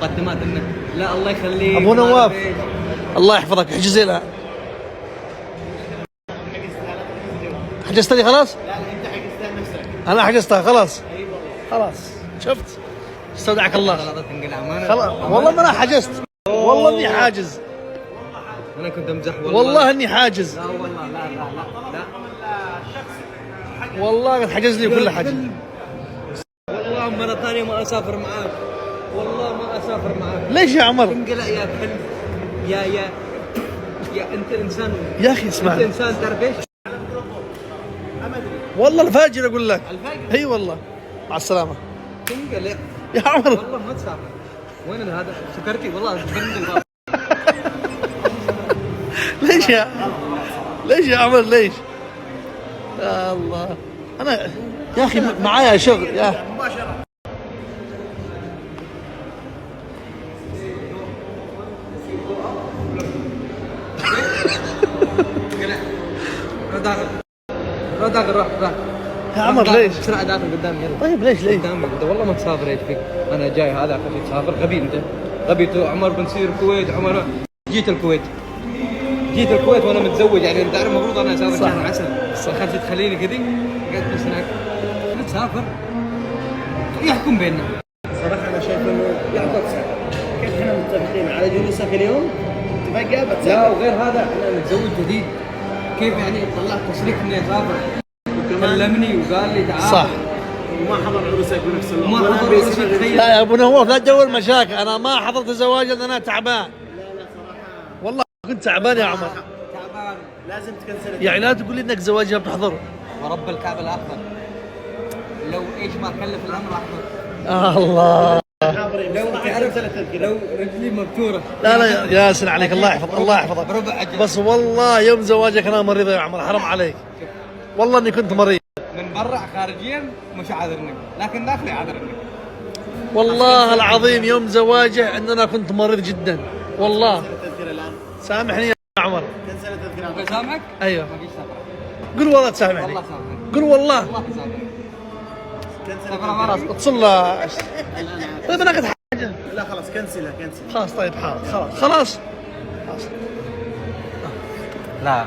مقدمات انه لا الله يخليك ابو نواف الله يحفظك احجز لها. حجزت لي خلاص؟ لا انت حجزتها نفسك. انا حجزتها خلاص. اي والله خلاص شفت؟ استودعك الله. غلطت تنقل امانه. خلاص والله ما انا حجزت. والله اني حاجز. انا كنت امزح والله اني حاجز. لا والله لا لا لا لا والله قد حجز لي كل حاجه. والله مرة ثانية ما اسافر معاك. والله ما اسافر معاك. ليش يا عمر؟ انقلع يا كلب. يا انت انسان. يا اخي اسمع. انت انسان تربيش. والله الفاجر اقول لك. الفاجر. اي والله. مع السلامه. تنقلع. يا عمر والله ما تسافر. وين هذا؟ سكرتي والله بنقل. ليش يا عمر ليش؟ يا الله انا يا اخي معايا شغل يا مباشرة. داخل روح يا عمر ليش؟ بسرعة داخل قدامي يلا. طيب ليش قدامي انت والله ما تسافر ايش فيك؟ انا جاي هذا عشان تسافر غبي انت. غبي عمر بنصير الكويت عمر. جيت الكويت وانا متزوج يعني انت عارف المفروض انا اسافر شهر عسل. صح خلت تخليني كذي قاعد بس هناك. تسافر يحكم بيننا. صراحة أنا شايف إنه يعطيك سعر. كيف إحنا متفقين على جلوسك اليوم؟ تبقى بتسافر. لا وغير هذا انا متزوج جديد. كيف يعني طلعت تصريح اني اسافر وكلمني وقال لي تعال. صح. وما حضر عرسك بنفس الوقت. ما حضر عرسك تخيل. لا يا ابو نواف لا تدور مشاكل. انا ما حضرت زواج لان انا تعبان. لا صراحة. والله كنت تعبان يا عمر. تعبان. لازم تكنسل. يعني لا تقول لي انك زواج بتحضر. ورب الكعبة لا احضر. لو ايش ما كلف الامر احضر. الله. لو تعرف لو رجلي مبتوره. لا ياسر عليك الله يحفظك الله يحفظك. بربع أجل. بس والله يوم زواجك انا مريض يا عمر حرام عليك. والله اني كنت مريض. من برا خارجيا مش عاذرنك لكن داخلي عاذرنك. والله العظيم يوم زواجه ان انا كنت مريض جدا والله. التذكرة الآن. سامحني يا عمر. كنسل التذكرة. ابغى اسامحك؟ ايوه ما فيش سفر. قل والله تسامحني. والله سامحك. قل والله. والله سامحك. كنسل سفر التذكرة. مرة. اتصل له. طيب انا قد حاجه. لا خلاص كنسلها كنسل. خلاص طيب حاضر خلاص. لا